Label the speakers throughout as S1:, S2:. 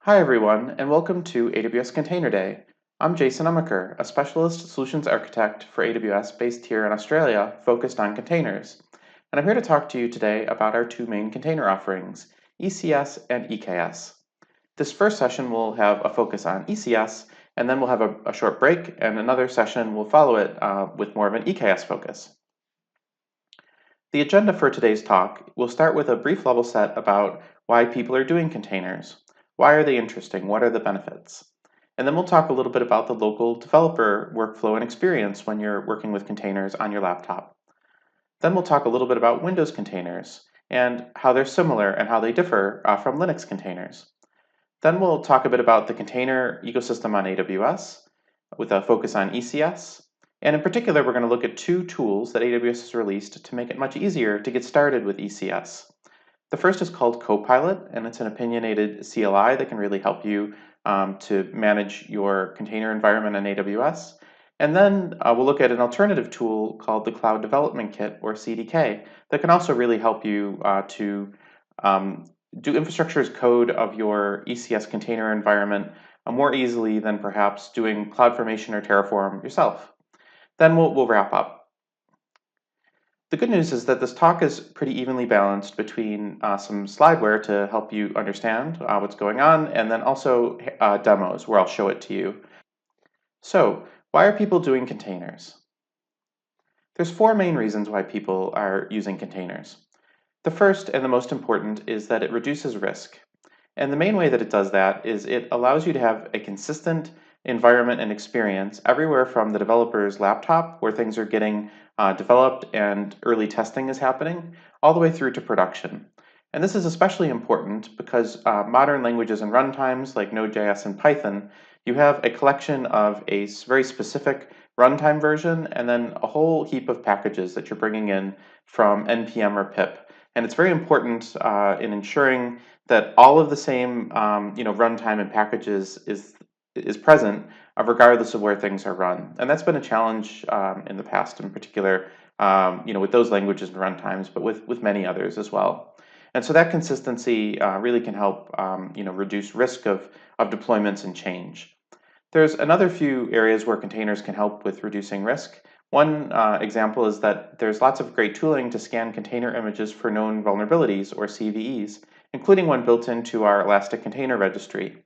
S1: Hi everyone, and welcome to AWS Container Day. I'm Jason Ummaker, a specialist solutions architect for AWS based here in Australia, focused on containers. And I'm here to talk to you today about our two main container offerings, ECS and EKS. This first session will have a focus on ECS, and then we'll have a short break, and another session will follow it with more of an EKS focus. The agenda for today's talk will start with a brief level set about why people are doing containers. Why are they interesting? What are the benefits? And then we'll talk a little bit about the local developer workflow and experience when you're working with containers on your laptop. Then we'll talk a little bit about Windows containers and how they're similar and how they differ from Linux containers. Then we'll talk a bit about the container ecosystem on AWS with a focus on ECS. And in particular, we're going to look at two tools that AWS has released to make it much easier to get started with ECS. The first is called Copilot, and it's an opinionated CLI that can really help you to manage your container environment on AWS. And then we'll look at an alternative tool called the Cloud Development Kit, or CDK, that can also really help you to do infrastructure as code of your ECS container environment more easily than perhaps doing CloudFormation or Terraform yourself. Then we'll wrap up. The good news is that this talk is pretty evenly balanced between some slideware to help you understand what's going on, and then also demos where I'll show it to you. So, why are people doing containers? There's four main reasons why people are using containers. The first and the most important is that it reduces risk. And the main way that it does that is it allows you to have a consistent environment and experience everywhere from the developer's laptop, where things are getting developed and early testing is happening, all the way through to production. And this is especially important because modern languages and runtimes like Node.js and Python, you have a collection of a very specific runtime version and then a whole heap of packages that you're bringing in from NPM or pip. And it's very important in ensuring that all of the same runtime and packages is present regardless of where things are run. And that's been a challenge in the past, in particular, with those languages and runtimes, but with many others as well. And so that consistency really can help reduce risk of deployments and change. There's another few areas where containers can help with reducing risk. One example is that there's lots of great tooling to scan container images for known vulnerabilities, or CVEs, including one built into our Elastic Container Registry.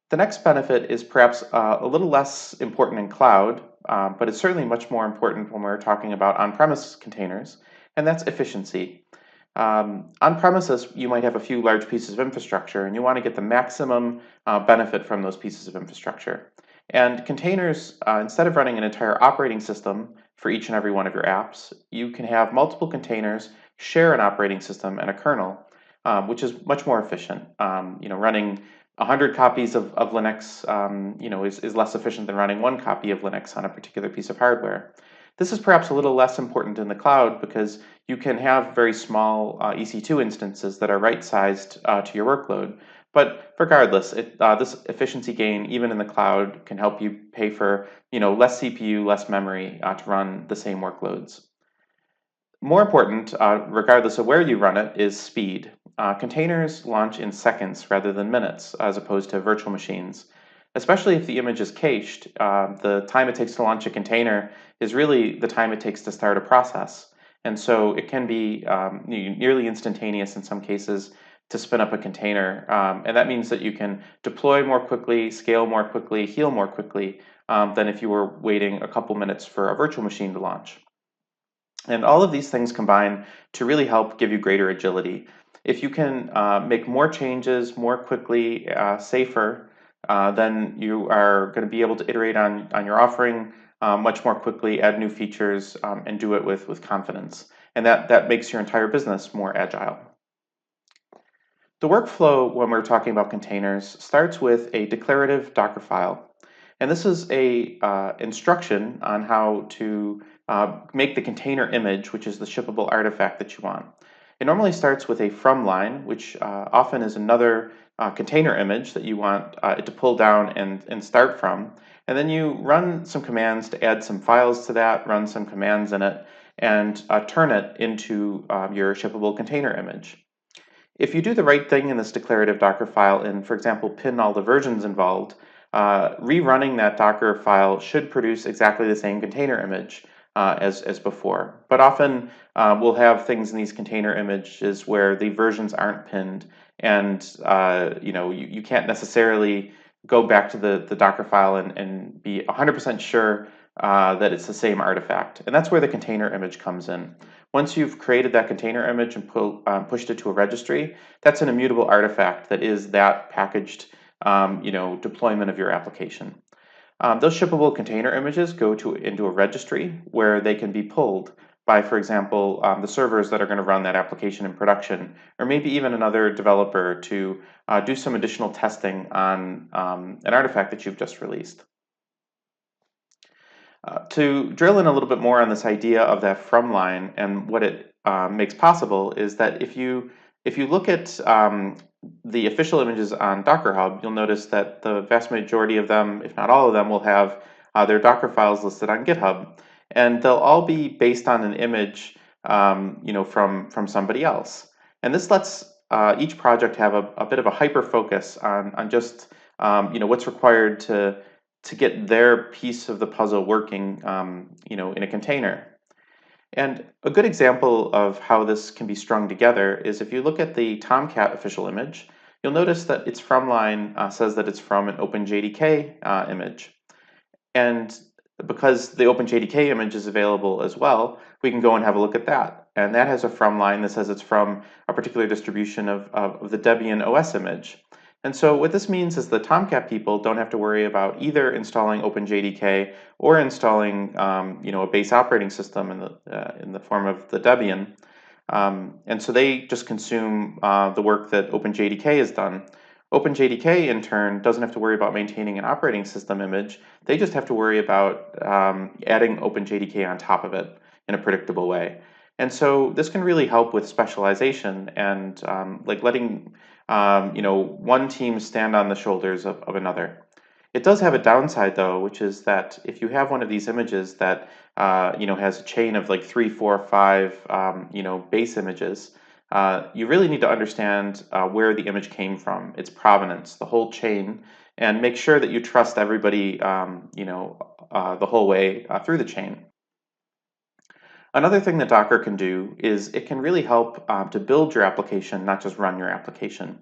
S1: The next benefit is perhaps a little less important in cloud, but it's certainly much more important when we're talking about on-premise containers, and that's efficiency. On-premises, you might have a few large pieces of infrastructure, and you want to get the maximum benefit from those pieces of infrastructure. And containers, instead of running an entire operating system for each and every one of your apps, you can have multiple containers share an operating system and a kernel, which is much more efficient. Running 100 copies of Linux is less efficient than running one copy of Linux on a particular piece of hardware. This is perhaps a little less important in the cloud because you can have very small EC2 instances that are right-sized to your workload. But regardless, this efficiency gain, even in the cloud, can help you pay for less CPU, less memory to run the same workloads. More important, regardless of where you run it, is speed. Containers launch in seconds rather than minutes, as opposed to virtual machines. Especially if the image is cached, the time it takes to launch a container is really the time it takes to start a process. And so it can be nearly instantaneous in some cases to spin up a container. And that means that you can deploy more quickly, scale more quickly, heal more quickly than if you were waiting a couple minutes for a virtual machine to launch. And all of these things combine to really help give you greater agility. If you can make more changes more quickly, safer, then you are going to be able to iterate on your offering much more quickly, add new features, and do it with confidence. And that makes your entire business more agile. The workflow when we're talking about containers starts with a declarative Docker file. And this is a instruction on how to make the container image, which is the shippable artifact that you want. It normally starts with a from line, which often is another container image that you want it to pull down and start from. And then you run some commands to add some files to that, run some commands in it, and turn it into your shippable container image. If you do the right thing in this declarative Docker file and, for example, pin all the versions involved, rerunning that Docker file should produce exactly the same container image as before. But often we'll have things in these container images where the versions aren't pinned, and you can't necessarily go back to the Docker file and be 100% sure that it's the same artifact. And that's where the container image comes in. Once you've created that container image and pushed it to a registry, that's an immutable artifact that is that packaged deployment of your application. Those shippable container images go into a registry where they can be pulled by, for example, the servers that are going to run that application in production, or maybe even another developer to do some additional testing on an artifact that you've just released. To drill in a little bit more on this idea of that from line and what it makes possible is that if you look at the official images on Docker Hub, you'll notice that the vast majority of them, if not all of them, will have their Docker files listed on GitHub, and they'll all be based on an image, from somebody else. And this lets each project have a bit of a hyper focus on just what's required to get their piece of the puzzle working, in a container. And a good example of how this can be strung together is if you look at the Tomcat official image, you'll notice that its from line says that it's from an OpenJDK image. And because the OpenJDK image is available as well, we can go and have a look at that. And that has a from line that says it's from a particular distribution of the Debian OS image. And so what this means is the Tomcat people don't have to worry about either installing OpenJDK or installing a base operating system in the form of the Debian. And so they just consume the work that OpenJDK has done. OpenJDK, in turn, doesn't have to worry about maintaining an operating system image. They just have to worry about adding OpenJDK on top of it in a predictable way. And so this can really help with specialization and like letting one team stand on the shoulders of another. It does have a downside though, which is that if you have one of these images that has a chain of like 3, 4, 5 base images, you really need to understand where the image came from, its provenance, the whole chain, and make sure that you trust everybody the whole way through the chain. Another thing that Docker can do is it can really help to build your application, not just run your application.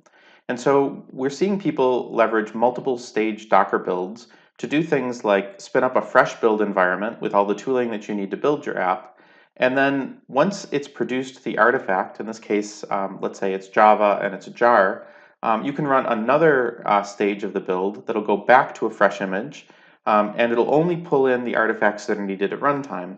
S1: And so we're seeing people leverage multiple stage Docker builds to do things like spin up a fresh build environment with all the tooling that you need to build your app. And then once it's produced the artifact, in this case, let's say it's Java and it's a jar, you can run another stage of the build that'll go back to a fresh image, and it'll only pull in the artifacts that are needed at runtime.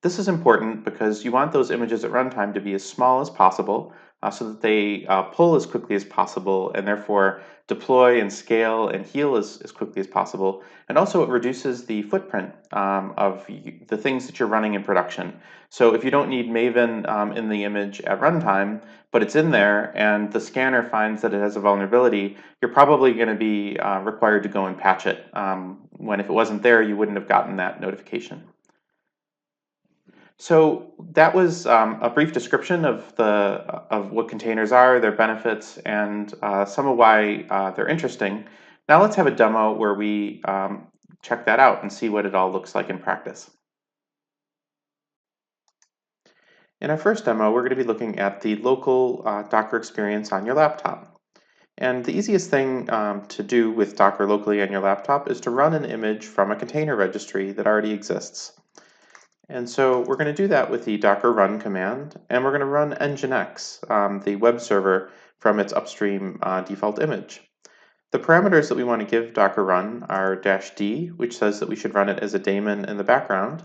S1: This is important because you want those images at runtime to be as small as possible so that they pull as quickly as possible and therefore deploy and scale and heal as quickly as possible. And also it reduces the footprint of the things that you're running in production. So if you don't need Maven in the image at runtime, but it's in there and the scanner finds that it has a vulnerability, you're probably going to be required to go and patch it, when if it wasn't there, you wouldn't have gotten that notification. So that was a brief description of what containers are, their benefits, and some of why they're interesting. Now let's have a demo where we check that out and see what it all looks like in practice. In our first demo, we're going to be looking at the local Docker experience on your laptop. And the easiest thing to do with Docker locally on your laptop is to run an image from a container registry that already exists. And so we're going to do that with the docker run command, and we're going to run nginx, the web server, from its upstream default image. The parameters that we want to give docker run are -d, which says that we should run it as a daemon in the background,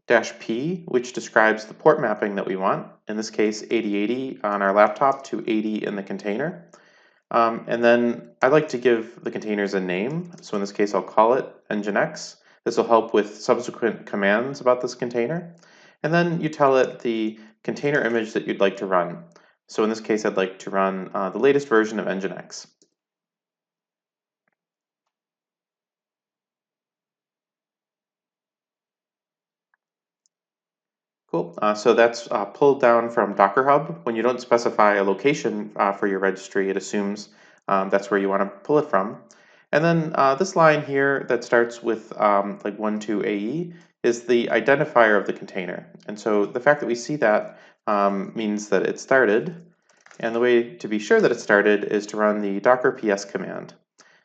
S1: -p, which describes the port mapping that we want, in this case 8080 on our laptop to 80 in the container. And then I like to give the containers a name, so in this case I'll call it nginx. This will help with subsequent commands about this container. And then you tell it the container image that you'd like to run. So in this case, I'd like to run the latest version of nginx. Cool. So that's pulled down from Docker Hub. When you don't specify a location for your registry, it assumes that's where you want to pull it from. And then this line here that starts with like 12AE is the identifier of the container. And so the fact that we see that means that it started. And the way to be sure that it started is to run the docker ps command.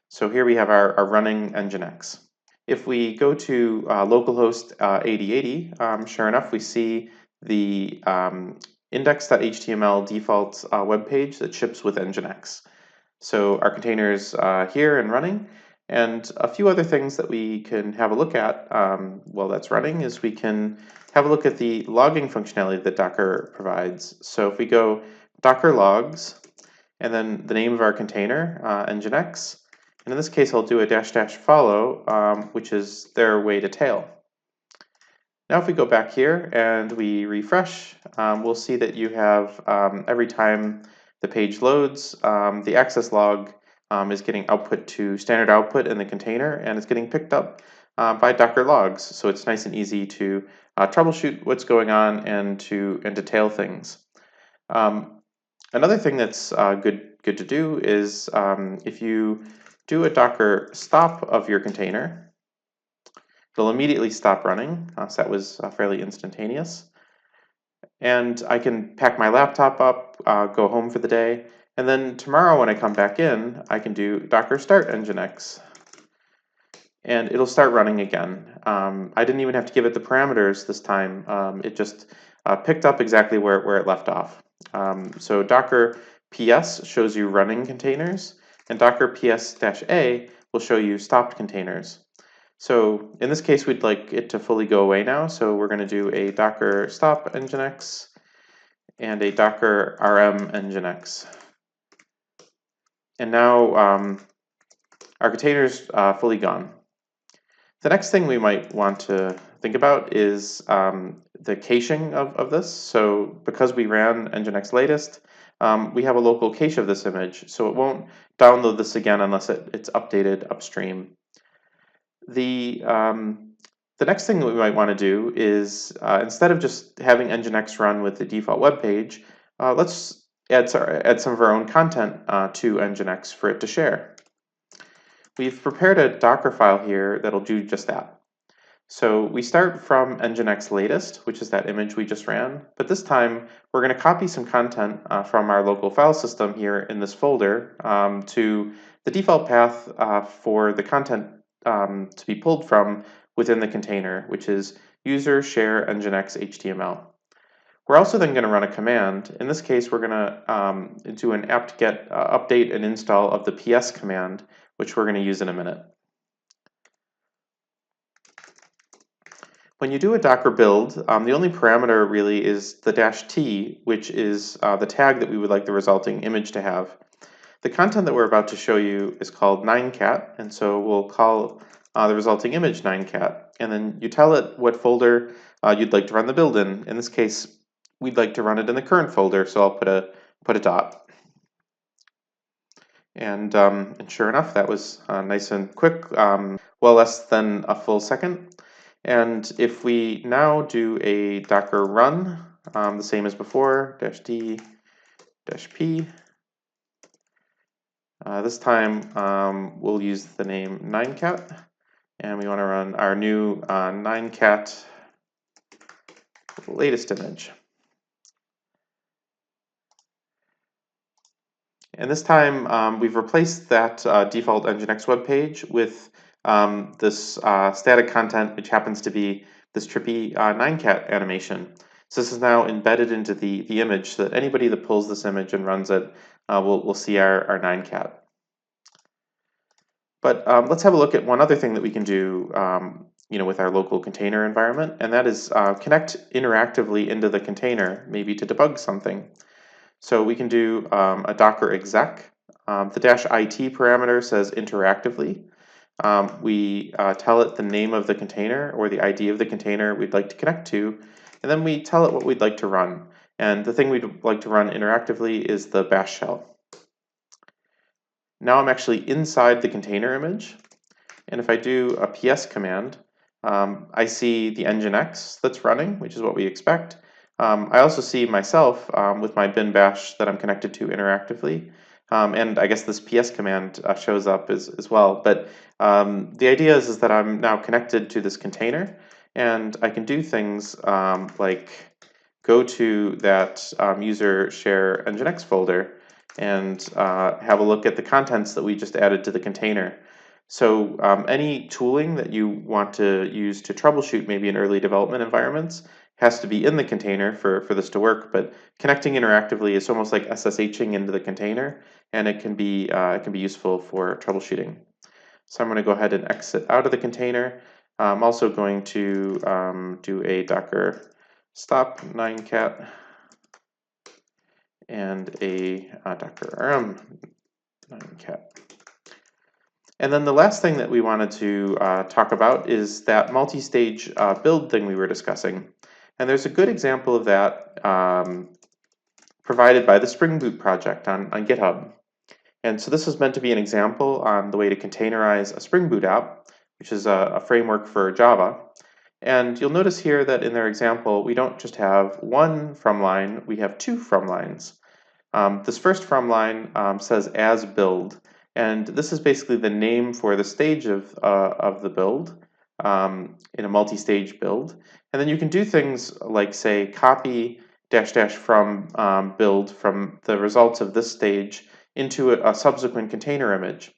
S1: So here we have our running Nginx. If we go to localhost 8080, sure enough, we see the index.html default web page that ships with Nginx. So our container is here and running, and a few other things that we can have a look at while that's running is we can have a look at the logging functionality that Docker provides. So if we go Docker logs, and then the name of our container, Nginx, and in this case, I'll do a -- follow, which is their way to tail. Now if we go back here and we refresh, we'll see that you have every time the page loads, the access log is getting output to standard output in the container, and it's getting picked up by Docker logs. So it's nice and easy to troubleshoot what's going on and to tail things. Another thing that's good to do is if you do a Docker stop of your container, it'll immediately stop running. So that was fairly instantaneous. And I can pack my laptop up, go home for the day, and then tomorrow when I come back in, I can do Docker start Nginx. And it'll start running again. I didn't even have to give it the parameters this time. It just picked up exactly where it left off. So Docker ps shows you running containers, and Docker ps-a will show you stopped containers. So in this case, we'd like it to fully go away now. So we're going to do a Docker stop Nginx and a Docker rm Nginx. And now our container's fully gone. The next thing we might want to think about is the caching of this. So because we ran Nginx latest, we have a local cache of this image, so it won't download this again unless it's updated upstream. The next thing that we might want to do is instead of just having Nginx run with the default web page, let's add some of our own content to Nginx for it to share. We've prepared a Docker file here that'll do just that. So we start from Nginx latest, which is that image we just ran, but this time we're going to copy some content from our local file system here in this folder to the default path for the content to be pulled from within the container, which is user share Nginx HTML. We're also then going to run a command. In this case, we're going to do an apt-get update and install of the ps command, which we're going to use in a minute. When you do a Docker build, the only parameter really is the -t, which is the tag that we would like the resulting image to have. The content that we're about to show you is called 9cat, and so we'll call the resulting image 9cat, and then you tell it what folder you'd like to run the build in. In this case, we'd like to run it in the current folder, so I'll put a dot. And sure enough, that was nice and quick, well less than a full second. And if we now do a Docker run, the same as before, -d, -p, this time we'll use the name 9cat, and we want to run our new 9cat latest image. And this time we've replaced that default Nginx web page with this static content, which happens to be this trippy 9cat animation. So this is now embedded into the image, so that anybody that pulls this image and runs it will see our 9cat. But let's have a look at one other thing that we can do with our local container environment, and that is connect interactively into the container, maybe to debug something. So we can do a Docker exec. The -it parameter says interactively. We tell it the name of the container or the ID of the container we'd like to connect to, and then we tell it what we'd like to run. And the thing we'd like to run interactively is the bash shell. Now I'm actually inside the container image, and if I do a ps command, I see the Nginx that's running, which is what we expect. I also see myself with my bin bash that I'm connected to interactively. And I guess this ps command shows up as well. But the idea is that I'm now connected to this container, and I can do things like go to that user share Nginx folder and have a look at the contents that we just added to the container. So any tooling that you want to use to troubleshoot maybe in early development environments has to be in the container for this to work, but connecting interactively is almost like SSHing into the container, and it can be useful for troubleshooting. So I'm going to go ahead and exit out of the container. I'm also going to do a docker stop 9cat and a docker rm 9cat. And then the last thing that we wanted to talk about is that multi-stage build thing we were discussing. And there's a good example of that provided by the Spring Boot project on GitHub. And so this is meant to be an example on the way to containerize a Spring Boot app, which is a framework for Java. And you'll notice here that in their example, we don't just have one from line, we have two from lines. This first from line says as build, and this is basically the name for the stage of the build in a multi-stage build. And then you can do things like say copy dash dash from build from the results of this stage into a subsequent container image.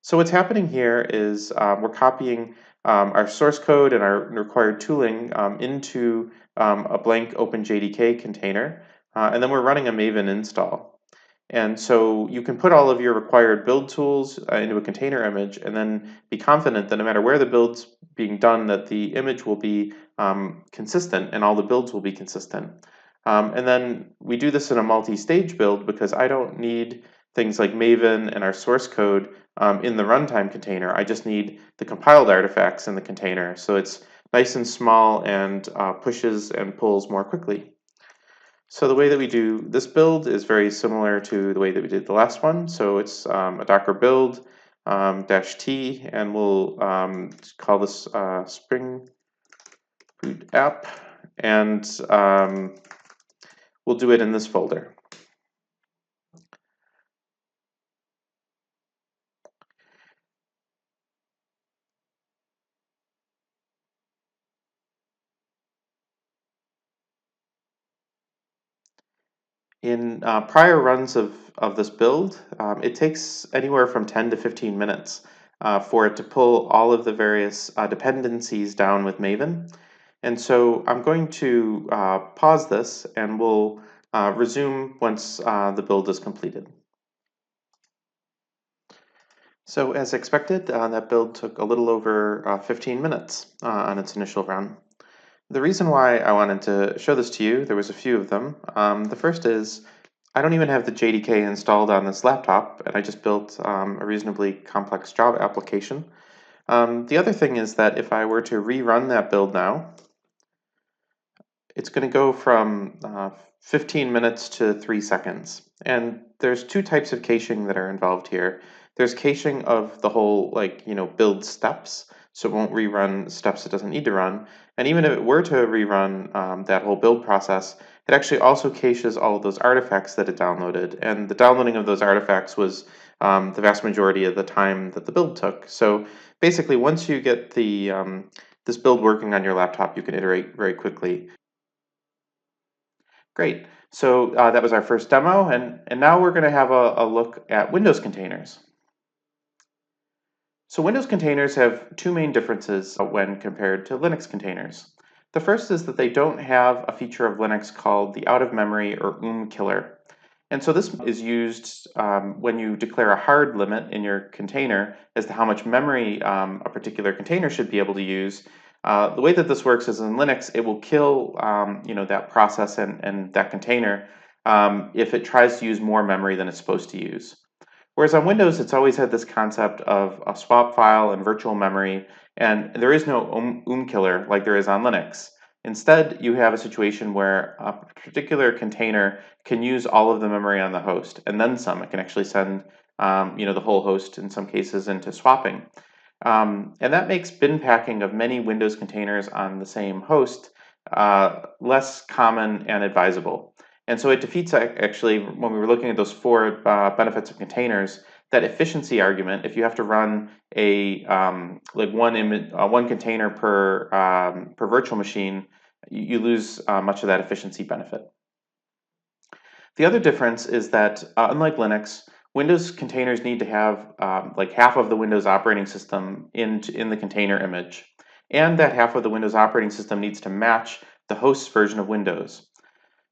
S1: So what's happening here is we're copying our source code and our required tooling into a blank OpenJDK container, and then we're running a Maven install. And so you can put all of your required build tools into a container image and then be confident that no matter where the build's being done, that the image will be consistent and all the builds will be consistent. And then we do this in a multi-stage build because I don't need things like Maven and our source code in the runtime container. I just need the compiled artifacts in the container. So it's nice and small and pushes and pulls more quickly. So the way that we do this build is very similar to the way that we did the last one. So it's a Docker build -t, and we'll call this Spring Boot app, and we'll do it in this folder. In prior runs of this build, it takes anywhere from 10 to 15 minutes for it to pull all of the various dependencies down with Maven. And so I'm going to pause this and we'll resume once the build is completed. So as expected, that build took a little over 15 minutes on its initial run. The reason why I wanted to show this to you, there was a few of them. The first is I don't even have the JDK installed on this laptop, and I just built a reasonably complex Java application. The other thing is that if I were to rerun that build now, it's going to go from 15 minutes to 3 seconds. And there's two types of caching that are involved here. There's caching of the whole, build steps, so it won't rerun steps it doesn't need to run. And even if it were to rerun that whole build process, it actually also caches all of those artifacts that it downloaded. And the downloading of those artifacts was the vast majority of the time that the build took. So basically, once you get this build working on your laptop, you can iterate very quickly. Great. So that was our first demo, and now we're going to have a look at Windows containers. So Windows containers have two main differences when compared to Linux containers. The first is that they don't have a feature of Linux called the out-of-memory or killer. And so this is used when you declare a hard limit in your container as to how much memory a particular container should be able to use. The way that this works is in Linux, it will kill that process and that container if it tries to use more memory than it's supposed to use. Whereas on Windows, it's always had this concept of a swap file and virtual memory, and there is no killer like there is on Linux. Instead, you have a situation where a particular container can use all of the memory on the host, and then some. It can actually send the whole host in some cases into swapping. And that makes bin packing of many Windows containers on the same host less common and advisable. And so it defeats, actually, when we were looking at those four benefits of containers, that efficiency argument. If you have to run a like one container per virtual machine, you lose much of that efficiency benefit. The other difference is that, unlike Linux, Windows containers need to have like half of the Windows operating system in the container image, and that half of the Windows operating system needs to match the host's version of Windows.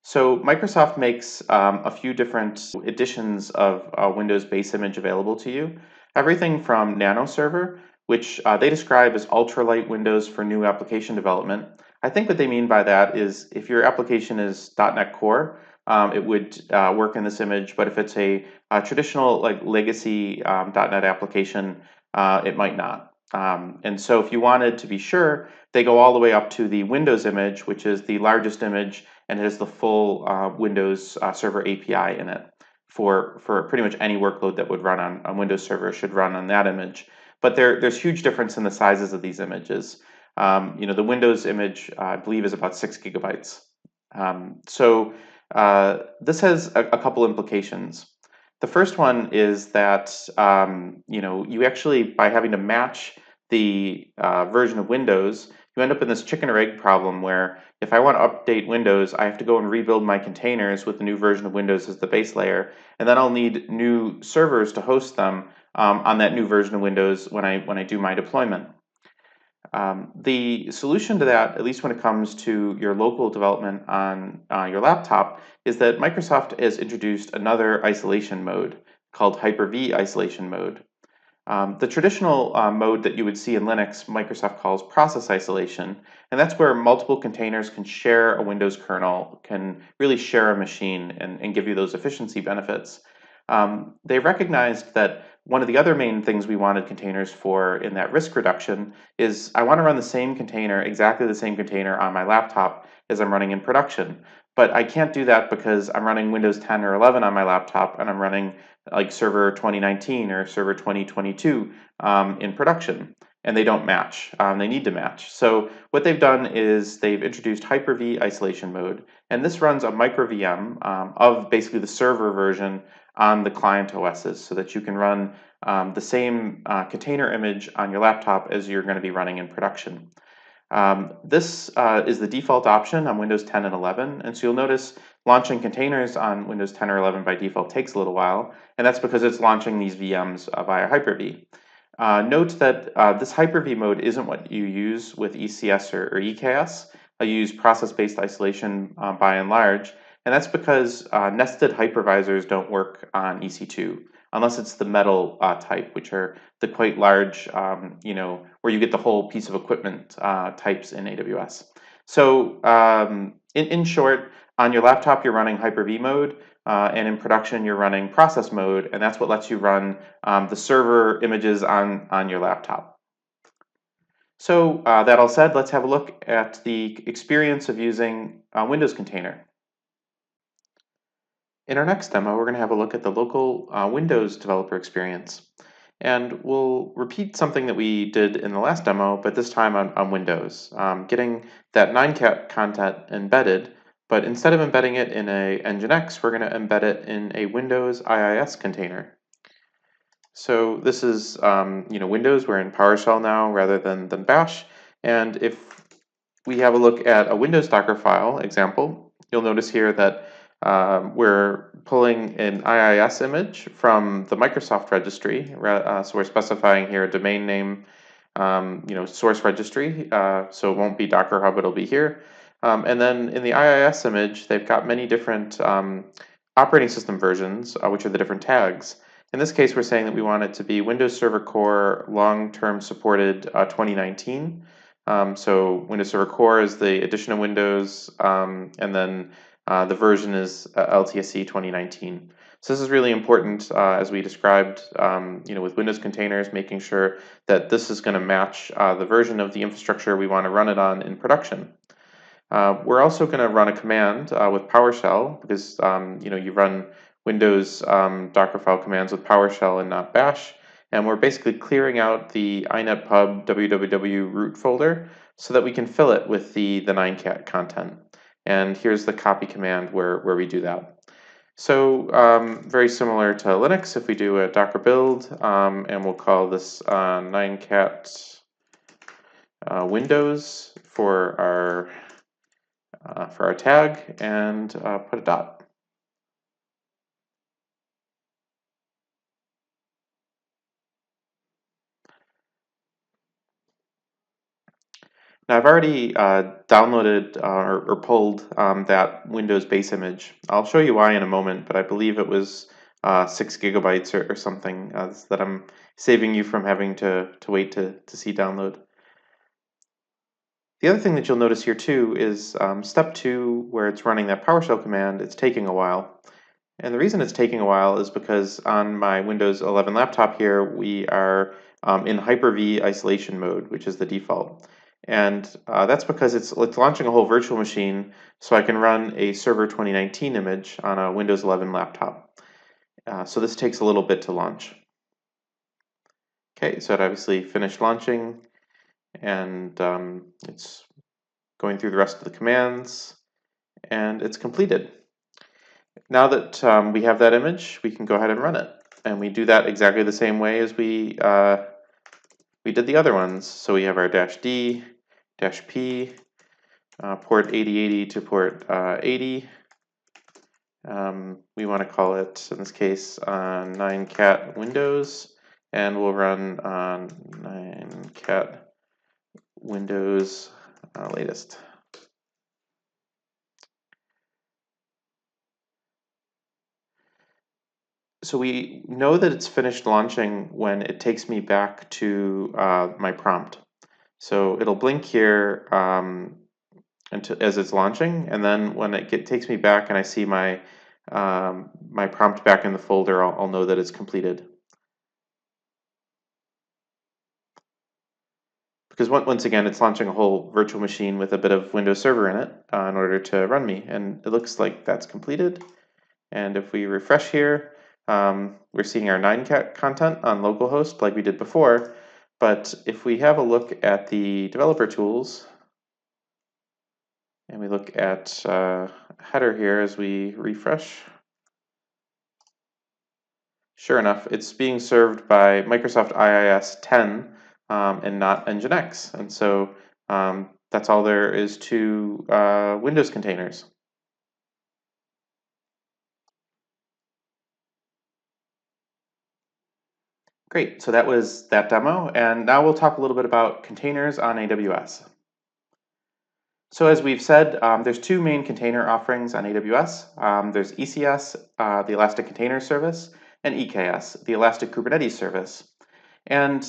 S1: So Microsoft makes a few different editions of Windows base image available to you. Everything from Nano Server, which they describe as ultralight Windows for new application development. I think what they mean by that is if your application is .NET Core, it would work in this image, but if it's a traditional like legacy .NET application, it might not. And so if you wanted to be sure, they go all the way up to the Windows image, which is the largest image, and it has the full Windows Server API in it for pretty much any workload that would run on Windows Server should run on that image. But there's huge difference in the sizes of these images. The Windows image, I believe, is about 6 gigabytes. So this has a couple implications. The first one is that you actually, by having to match the version of Windows, you end up in this chicken or egg problem where if I want to update Windows, I have to go and rebuild my containers with the new version of Windows as the base layer, and then I'll need new servers to host them on that new version of Windows when I do my deployment. The solution to that, at least when it comes to your local development on your laptop, is that Microsoft has introduced another isolation mode called Hyper-V isolation mode. The traditional mode that you would see in Linux, Microsoft calls process isolation, and that's where multiple containers can share a Windows kernel, can really share a machine and give you those efficiency benefits. They recognized that one of the other main things we wanted containers for in that risk reduction is I want to run the same container, exactly the same container on my laptop as I'm running in production. But I can't do that because I'm running Windows 10 or 11 on my laptop and I'm running like Server 2019 or Server 2022 in production, and they don't match. They need to match. So what they've done is they've introduced Hyper-V isolation mode, and this runs a micro VM of basically the server version on the client OSs so that you can run the same container image on your laptop as you're going to be running in production. This is the default option on Windows 10 and 11, and so you'll notice launching containers on Windows 10 or 11 by default takes a little while, and that's because it's launching these VMs via Hyper-V. Note that this Hyper-V mode isn't what you use with ECS or EKS. You use process-based isolation by and large, and that's because nested hypervisors don't work on EC2 unless it's the metal type, which are the quite large, where you get the whole piece of equipment types in AWS. So in short, on your laptop you're running Hyper-V mode, and in production you're running process mode, and that's what lets you run the server images on your laptop. So that all said, let's have a look at the experience of using Windows Container. In our next demo, we're going to have a look at the local Windows developer experience. And we'll repeat something that we did in the last demo, but this time on Windows, getting that 9-cat content embedded, but instead of embedding it in a Nginx, we're going to embed it in a Windows IIS container. So this is Windows, we're in PowerShell now rather than Bash. And if we have a look at a Windows Docker file example, you'll notice here that we're pulling an IIS image from the Microsoft registry. So we're specifying here a domain name, source registry. So it won't be Docker Hub, it'll be here. And then in the IIS image, they've got many different operating system versions, which are the different tags. In this case, we're saying that we want it to be Windows Server Core long-term supported 2019. So Windows Server Core is the edition of Windows, and then the version is LTSC 2019. So this is really important, as we described, with Windows containers, making sure that this is going to match the version of the infrastructure we want to run it on in production. We're also going to run a command with PowerShell because you run Windows Dockerfile commands with PowerShell and not Bash. And we're basically clearing out the inetpub www root folder so that we can fill it with the 9cat content. And here's the copy command where we do that. So very similar to Linux, if we do a docker build, and we'll call this 9cat Windows for our tag, and put a dot. Now I've already downloaded or pulled that Windows base image. I'll show you why in a moment, but I believe it was 6 gigabytes or something that I'm saving you from having to wait to see download. The other thing that you'll notice here too is step 2, where it's running that PowerShell command, it's taking a while. And the reason it's taking a while is because on my Windows 11 laptop here, we are in Hyper-V isolation mode, which is the default. And that's because it's launching a whole virtual machine, so I can run a Server 2019 image on a Windows 11 laptop. So this takes a little bit to launch. Okay, so it obviously finished launching, and it's going through the rest of the commands, and it's completed. Now that we have that image, we can go ahead and run it. And we do that exactly the same way as we did the other ones. So we have our -D, -P, port 8080 to port 80. We want to call it, in this case, 9cat Windows, and we'll run 9cat Windows latest. So we know that it's finished launching when it takes me back to my prompt. So it'll blink here as it's launching, and then when it takes me back and I see my my prompt back in the folder, I'll know that it's completed. Because once again, it's launching a whole virtual machine with a bit of Windows Server in it in order to run me, and it looks like that's completed. And if we refresh here, we're seeing our 9cat content on localhost like we did before. But if we have a look at the developer tools, and we look at header here as we refresh, sure enough, it's being served by Microsoft IIS 10 and not Nginx. And so that's all there is to Windows containers. Great, so that was that demo, and now we'll talk a little bit about containers on AWS. So as we've said, there's two main container offerings on AWS. There's ECS, the Elastic Container Service, and EKS, the Elastic Kubernetes Service. And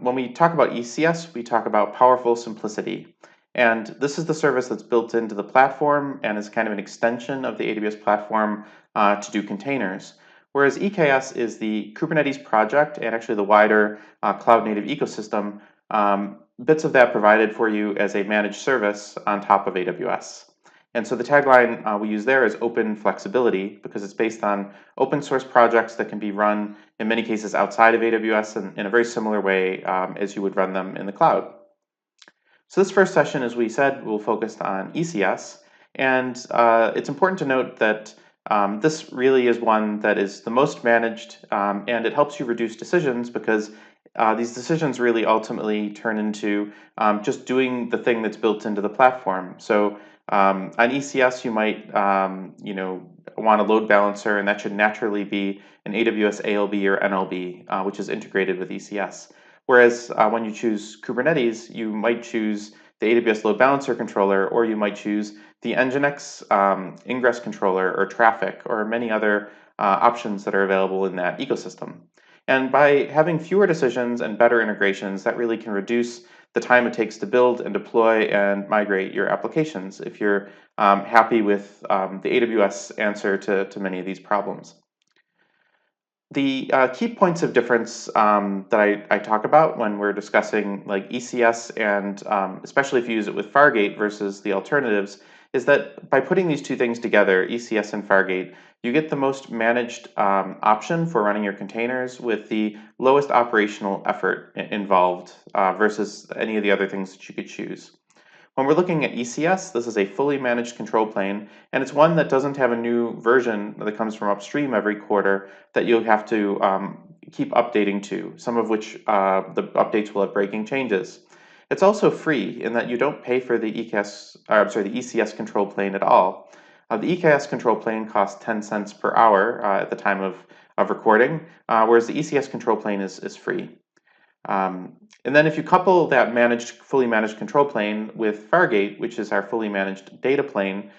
S1: when we talk about ECS, we talk about powerful simplicity. And this is the service that's built into the platform and is kind of an extension of the AWS platform to do containers. Whereas EKS is the Kubernetes project and actually the wider cloud-native ecosystem, bits of that provided for you as a managed service on top of AWS. And so the tagline we use there is open flexibility, because it's based on open source projects that can be run in many cases outside of AWS in a very similar way as you would run them in the cloud. So this first session, as we said, will focus on ECS. And it's important to note that this really is one that is the most managed, and it helps you reduce decisions because these decisions really ultimately turn into just doing the thing that's built into the platform. So on ECS, you might want a load balancer, and that should naturally be an AWS ALB or NLB, which is integrated with ECS. Whereas when you choose Kubernetes, you might choose the AWS load balancer controller, or you might choose the Nginx ingress controller or traffic, or many other options that are available in that ecosystem. And by having fewer decisions and better integrations, that really can reduce the time it takes to build and deploy and migrate your applications if you're happy with the AWS answer to many of these problems. The key points of difference that I talk about when we're discussing like ECS and especially if you use it with Fargate versus the alternatives is that by putting these two things together, ECS and Fargate, you get the most managed option for running your containers with the lowest operational effort involved versus any of the other things that you could choose. When we're looking at ECS, this is a fully managed control plane, and it's one that doesn't have a new version that comes from upstream every quarter that you'll have to keep updating to, some of which the updates will have breaking changes. It's also free in that you don't pay for the the ECS control plane at all. The EKS control plane costs 10 cents per hour at the time of recording, whereas the ECS control plane is free. And then if you couple that fully managed control plane with Fargate, which is our fully managed data plane,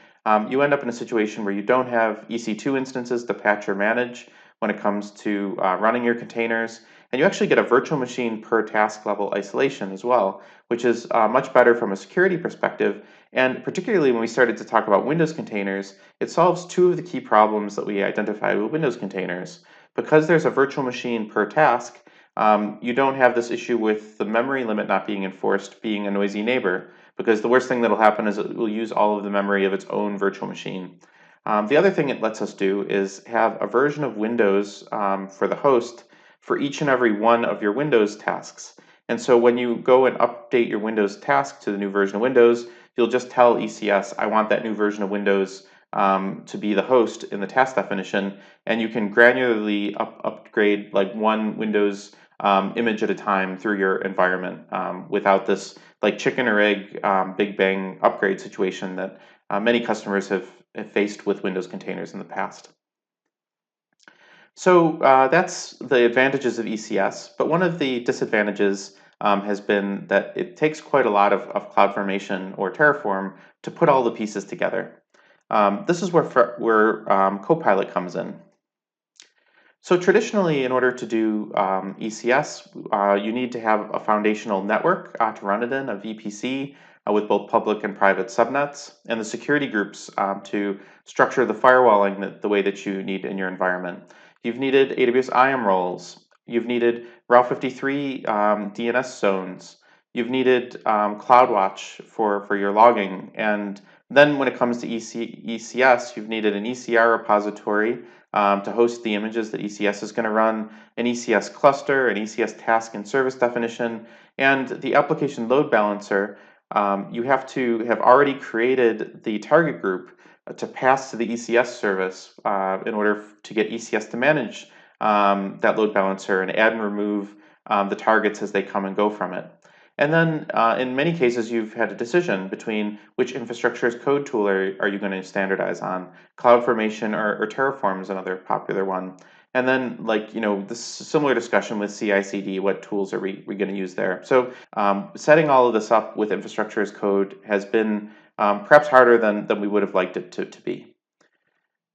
S1: you end up in a situation where you don't have EC2 instances to patch or manage when it comes to running your containers, and you actually get a virtual machine per task level isolation as well, which is much better from a security perspective. And particularly when we started to talk about Windows containers, it solves two of the key problems that we identified with Windows containers. Because there's a virtual machine per task, you don't have this issue with the memory limit not being enforced being a noisy neighbor, because the worst thing that'll happen is it will use all of the memory of its own virtual machine. The other thing it lets us do is have a version of Windows for the host for each and every one of your Windows tasks. And so when you go and update your Windows task to the new version of Windows, you'll just tell ECS, I want that new version of Windows to be the host in the task definition, and you can granularly upgrade like one Windows image at a time through your environment without this like chicken or egg big bang upgrade situation that many customers have faced with Windows containers in the past. So that's the advantages of ECS, but one of the disadvantages has been that it takes quite a lot of CloudFormation or Terraform to put all the pieces together. This is where Copilot comes in. So traditionally, in order to do ECS, you need to have a foundational network to run it in, a VPC with both public and private subnets, and the security groups to structure the firewalling the way that you need in your environment. You've needed AWS IAM roles. You've needed Route 53 DNS zones. You've needed CloudWatch for your logging. And then when it comes to ECS, you've needed an ECR repository to host the images that ECS is going to run, an ECS cluster, an ECS task and service definition, and the application load balancer. You have to have already created the target group to pass to the ECS service in order to get ECS to manage that load balancer and add and remove the targets as they come and go from it. And then in many cases, you've had a decision between which infrastructure as code tool are you going to standardize on. CloudFormation or Terraform is another popular one. And then, like, this similar discussion with CI/CD, what tools are we going to use there? So setting all of this up with infrastructure as code has been perhaps harder than we would have liked it to be.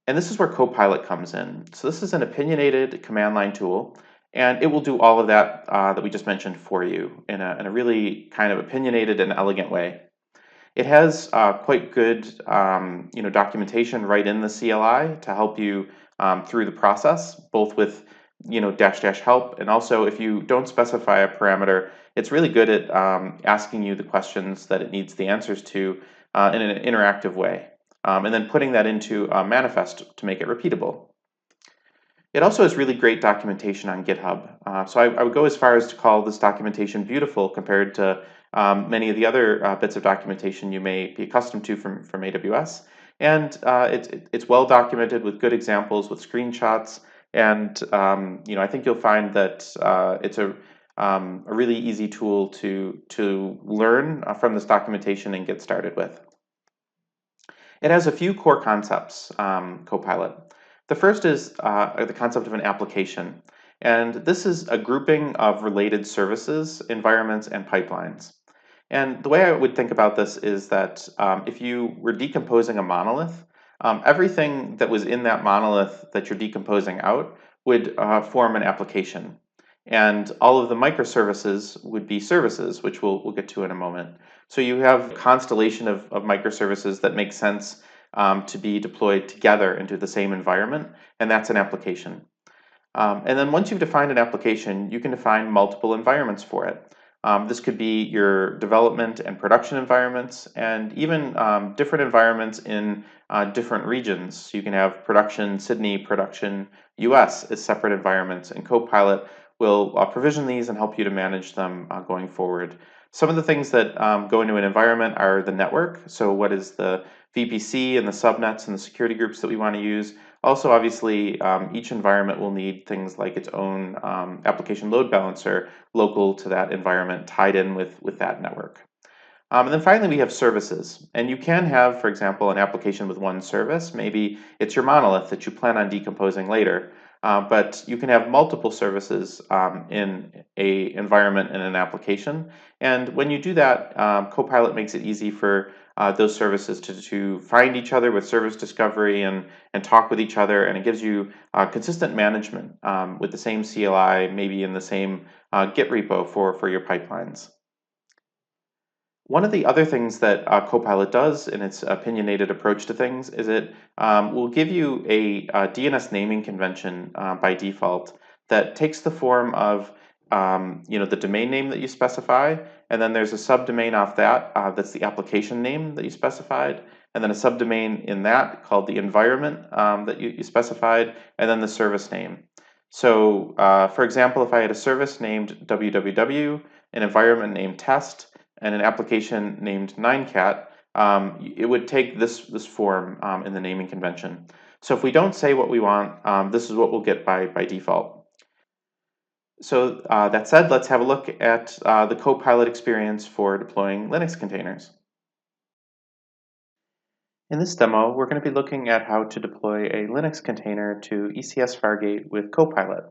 S1: And this is where Copilot comes in. So this is an opinionated command line tool, and it will do all of that that we just mentioned for you in a really kind of opinionated and elegant way. It has quite good documentation right in the CLI to help you through the process, both with -- help, and also if you don't specify a parameter, it's really good at asking you the questions that it needs the answers to in an interactive way, and then putting that into a manifest to make it repeatable. It also has really great documentation on GitHub. So I would go as far as to call this documentation beautiful compared to many of the other bits of documentation you may be accustomed to from AWS. And it's well documented with good examples, with screenshots. And I think you'll find that it's a really easy tool to learn from this documentation and get started with. It has a few core concepts, Copilot. The first is the concept of an application. And this is a grouping of related services, environments, and pipelines. And the way I would think about this is that if you were decomposing a monolith, everything that was in that monolith that you're decomposing out would form an application. And all of the microservices would be services, which we'll get to in a moment. So you have a constellation of microservices that make sense to be deployed together into the same environment, and that's an application. And then once you've defined an application, you can define multiple environments for it. This could be your development and production environments, and even different environments in different regions. So you can have production Sydney, production US as separate environments, and Copilot will provision these and help you to manage them going forward. Some of the things that go into an environment are the network. So what is the VPC and the subnets and the security groups that we want to use. Also, obviously, each environment will need things like its own application load balancer local to that environment tied in with that network. And then finally, we have services. And you can have, for example, an application with one service. Maybe it's your monolith that you plan on decomposing later. But you can have multiple services in a environment in an application. And when you do that, Copilot makes it easy for those services to find each other with service discovery and talk with each other. And it gives you consistent management with the same CLI, maybe in the same Git repo for your pipelines. One of the other things that Copilot does in its opinionated approach to things is it will give you a DNS naming convention by default that takes the form of the domain name that you specify, and then there's a subdomain off that that's the application name that you specified, and then a subdomain in that called the environment that you specified, and then the service name. So, for example, if I had a service named www, an environment named test, and an application named 9cat, it would take this form in the naming convention. So if we don't say what we want, this is what we'll get by default. So that said, let's have a look at the Copilot experience for deploying Linux containers. In this demo, we're going to be looking at how to deploy a Linux container to ECS Fargate with Copilot.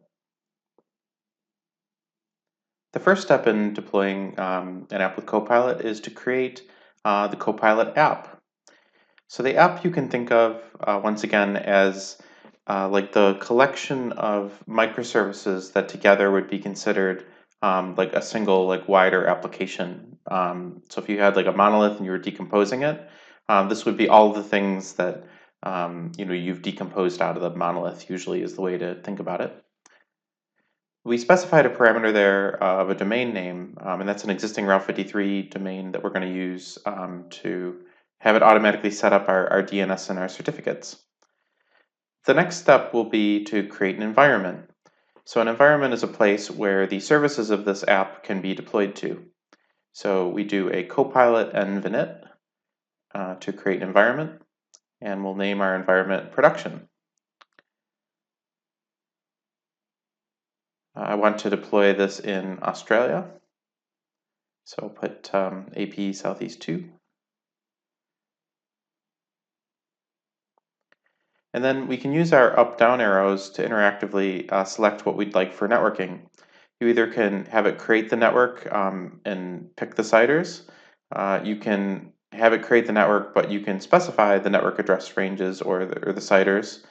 S1: The first step in deploying an app with Copilot is to create the Copilot app. So the app you can think of, once again, as like the collection of microservices that together would be considered like a single, like wider application. So if you had like a monolith and you were decomposing it, this would be all the things that you've decomposed out of the monolith, usually is the way to think about it. We specified a parameter there of a domain name, and that's an existing Route 53 domain that we're going to use to have it automatically set up our DNS and our certificates. The next step will be to create an environment. So an environment is a place where the services of this app can be deployed to. So we do a Copilot nvinit to create an environment, and we'll name our environment production. I want to deploy this in Australia, so I'll put AP Southeast 2. And then we can use our up-down arrows to interactively select what we'd like for networking. You either can have it create the network and pick the CIDRs. You can have it create the network, but you can specify the network address ranges or the CIDRs.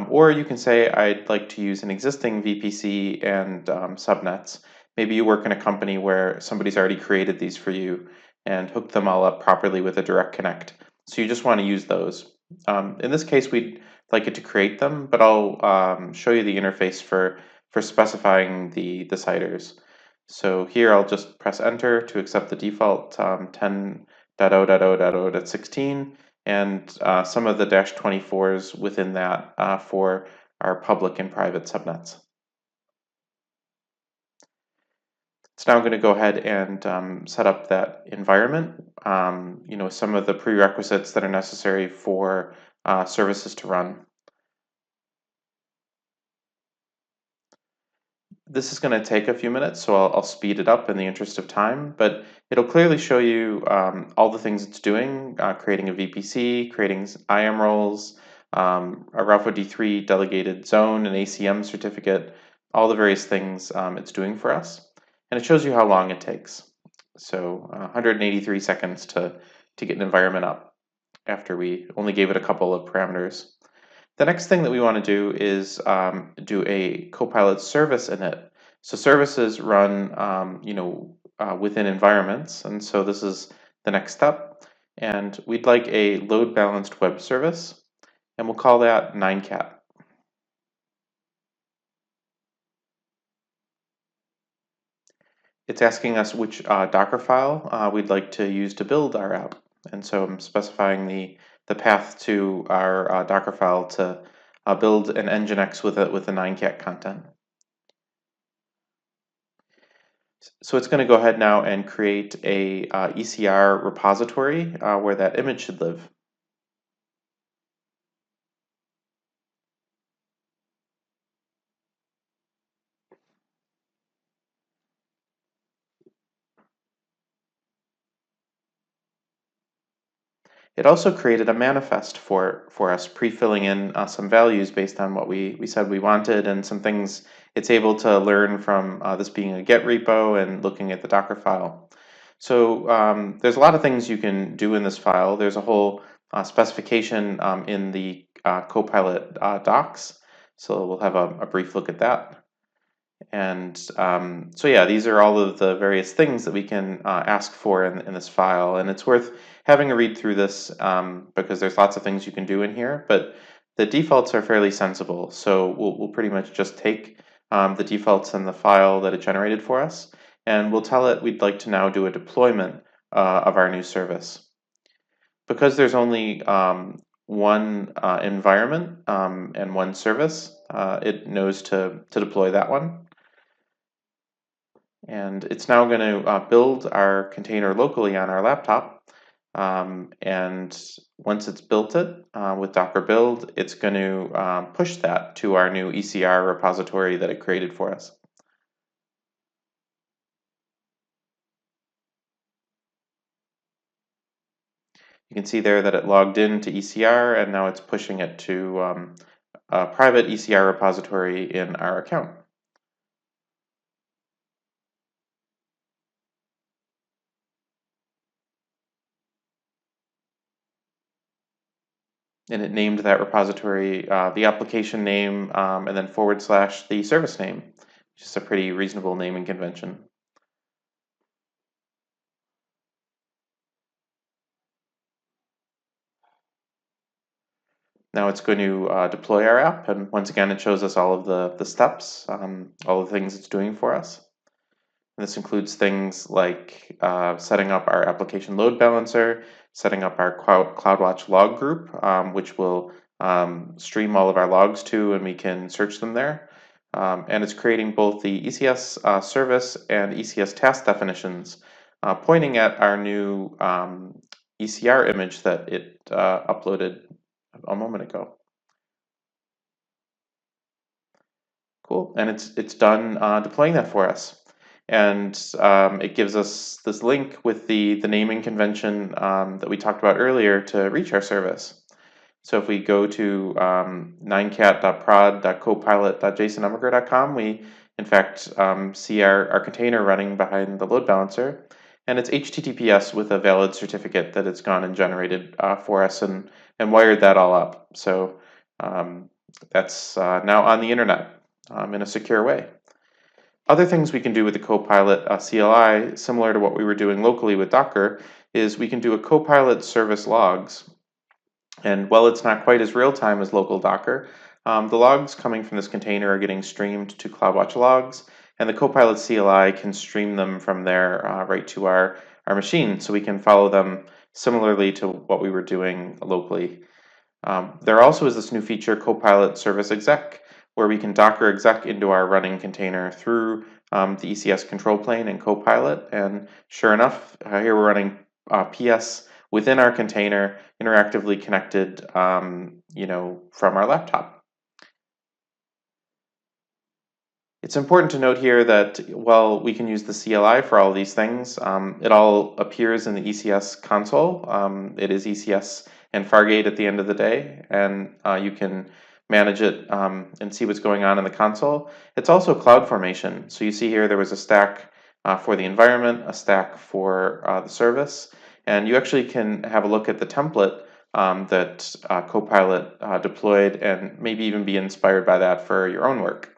S1: Or you can say, I'd like to use an existing VPC and subnets. Maybe you work in a company where somebody's already created these for you and hooked them all up properly with a direct connect. So you just want to use those. In this case, we'd like it to create them, but I'll show you the interface for specifying the CIDRs. So here I'll just press enter to accept the default 10.0.0.0.16 and some of the -24s within that for our public and private subnets. So now I'm going to go ahead and set up that environment, some of the prerequisites that are necessary for services to run. This is going to take a few minutes, so I'll speed it up in the interest of time, but it'll clearly show you all the things it's doing, creating a VPC, creating IAM roles, a Route 53 delegated zone, an ACM certificate, all the various things it's doing for us. And it shows you how long it takes. So 183 seconds to get an environment up after we only gave it a couple of parameters. The next thing that we want to do is do a Copilot service init. So services run, within environments, and so this is the next step. And we'd like a load balanced web service, and we'll call that 9cat. It's asking us which Docker file we'd like to use to build our app. And so I'm specifying the path to our Docker file to build an Nginx with a 9-cat content. So it's going to go ahead now and create a ECR repository where that image should live. It also created a manifest for us, pre-filling in some values based on what we said we wanted and some things it's able to learn from this being a Git repo and looking at the Docker file. So there's a lot of things you can do in this file. There's a whole specification in the Copilot docs. So we'll have a brief look at that. And so yeah, these are all of the various things that we can ask for in this file. And it's worth having a read through this because there's lots of things you can do in here, but the defaults are fairly sensible. So we'll pretty much just take the defaults in the file that it generated for us, and we'll tell it we'd like to now do a deployment of our new service. Because there's only one environment and one service, it knows to deploy that one. And it's now going to build our container locally on our laptop. And once it's built it with Docker build, it's going to push that to our new ECR repository that it created for us. You can see there that it logged into ECR, and now it's pushing it to a private ECR repository in our account. And it named that repository the application name and then / the service name, which is a pretty reasonable naming convention. Now it's going to deploy our app, and once again it shows us all of the steps, all the things it's doing for us. And this includes things like setting up our application load balancer, setting up our CloudWatch log group, which will stream all of our logs to, and we can search them there. And it's creating both the ECS service and ECS task definitions, pointing at our new ECR image that it uploaded a moment ago. Cool, and it's done deploying that for us. And it gives us this link with the naming convention that we talked about earlier to reach our service. So if we go to 9cat.prod.copilot.jasonummaker.com, we in fact see our container running behind the load balancer, and it's HTTPS with a valid certificate that it's gone and generated for us and wired that all up. So that's now on the internet in a secure way. Other things we can do with the Copilot CLI, similar to what we were doing locally with Docker, is we can do a Copilot service logs. And while it's not quite as real-time as local Docker, the logs coming from this container are getting streamed to CloudWatch logs, and the Copilot CLI can stream them from there right to our machine, so we can follow them similarly to what we were doing locally. There also is this new feature, Copilot Service Exec, where we can Docker exec into our running container through the ECS control plane and Copilot. And sure enough, here we're running PS within our container, interactively connected, from our laptop. It's important to note here that while we can use the CLI for all these things, it all appears in the ECS console. It is ECS and Fargate at the end of the day, and you can manage it and see what's going on in the console. It's also CloudFormation. So you see here there was a stack for the environment, a stack for the service, and you actually can have a look at the template that Copilot deployed and maybe even be inspired by that for your own work.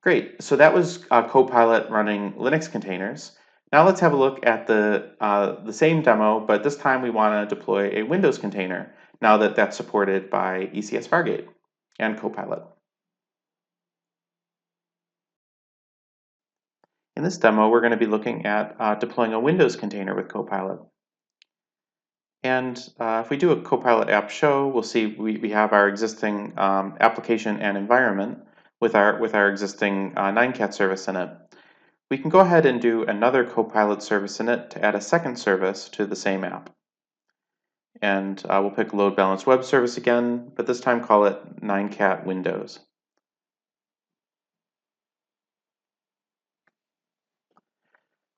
S1: Great, so that was Copilot running Linux containers. Now let's have a look at the same demo, but this time we want to deploy a Windows container, now that that's supported by ECS Fargate and Copilot. In this demo, we're going to be looking at deploying a Windows container with Copilot. And if we do a Copilot app show, we'll see we have our existing application and environment with our existing 9cat service in it. We can go ahead and do another Copilot service in it to add a second service to the same app. And we'll pick load balanced web service again, but this time call it 9cat Windows.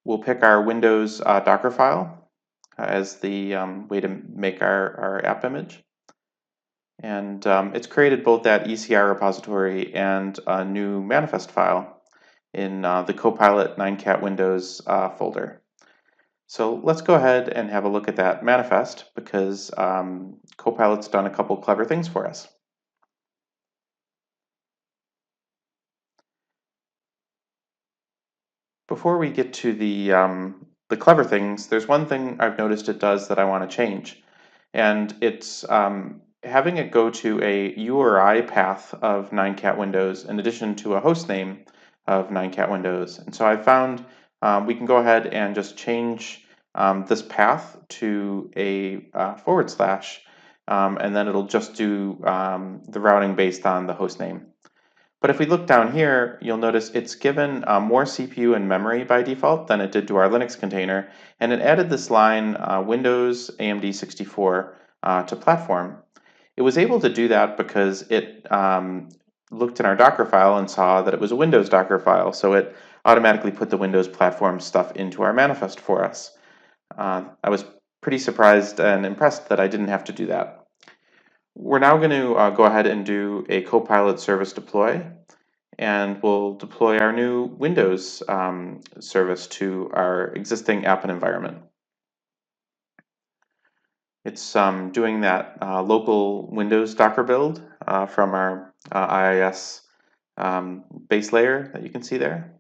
S1: We'll pick our Windows Docker file as the way to make our app image. And it's created both that ECR repository and a new manifest file in the Copilot 9cat Windows folder. So let's go ahead and have a look at that manifest because Copilot's done a couple clever things for us. Before we get to the clever things, there's one thing I've noticed it does that I want to change, and it's having it go to a URI path of 9cat Windows in addition to a host name of 9cat Windows. And so I found we can go ahead and just change this path to a /, and then it'll just do the routing based on the host name. But if we look down here, you'll notice it's given more CPU and memory by default than it did to our Linux container, and it added this line Windows AMD 64 to platform. It was able to do that because it looked in our Docker file and saw that it was a Windows Docker file, so it automatically put the Windows platform stuff into our manifest for us. I was pretty surprised and impressed that I didn't have to do that. We're now going to go ahead and do a Copilot service deploy, and we'll deploy our new Windows service to our existing app and environment. It's doing that local Windows Docker build from our IIS base layer that you can see there.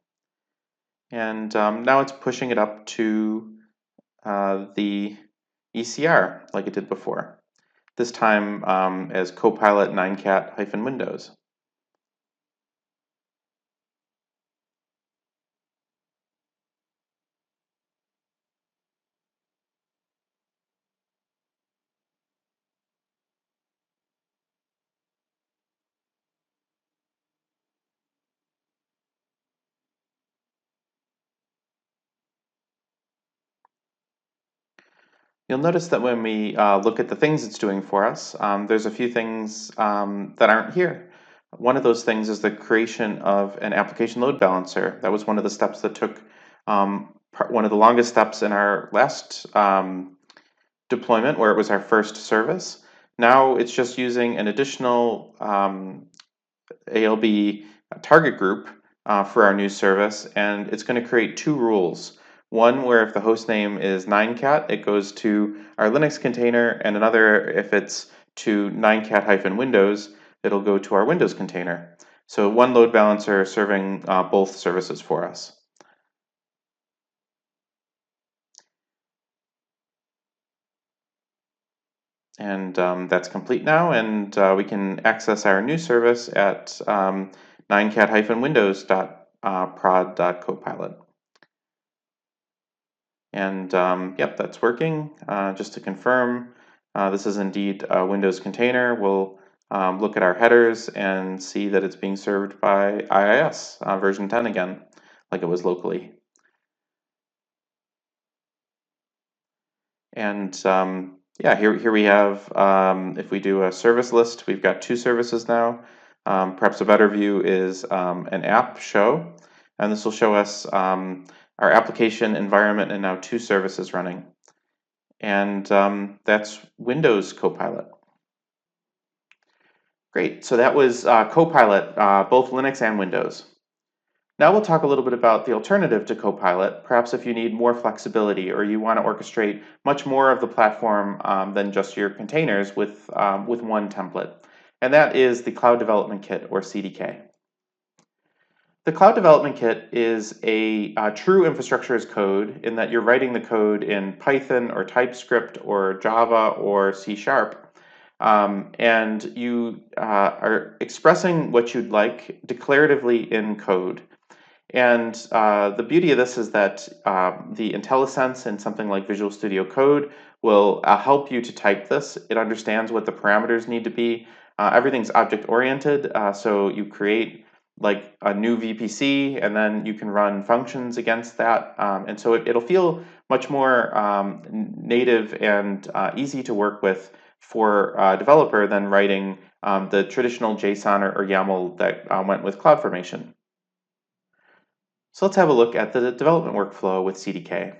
S1: And now it's pushing it up to the ECR like it did before. This time as Copilot 9cat-Windows. You'll notice that when we look at the things it's doing for us, there's a few things that aren't here. One of those things is the creation of an application load balancer. That was one of the steps that took one of the longest steps in our last deployment, where it was our first service. Now it's just using an additional ALB target group for our new service, and it's going to create two rules. One where if the host name is 9cat, it goes to our Linux container, and another if it's to 9cat-Windows, it'll go to our Windows container. So one load balancer serving both services for us. And that's complete now, and we can access our new service at 9cat-windows.prod.copilot. And yep, that's working. Just to confirm, this is indeed a Windows container. We'll look at our headers and see that it's being served by IIS version 10 again, like it was locally. And yeah, here we have, if we do a service list, we've got two services now. Perhaps a better view is an app show, and this will show us our application environment and now two services running. And that's Windows Copilot. Great, so that was Copilot, both Linux and Windows. Now we'll talk a little bit about the alternative to Copilot, perhaps if you need more flexibility or you want to orchestrate much more of the platform than just your containers with one template. And that is the Cloud Development Kit, or CDK. The Cloud Development Kit is a true infrastructure as code in that you're writing the code in Python or TypeScript or Java or C#, and you are expressing what you'd like declaratively in code. And the beauty of this is that the IntelliSense in something like Visual Studio Code will help you to type this. It understands what the parameters need to be. Everything's object oriented, so you create like a new VPC and then you can run functions against that. And so it'll feel much more native and easy to work with for a developer than writing the traditional JSON or YAML that went with CloudFormation. So let's have a look at the development workflow with CDK.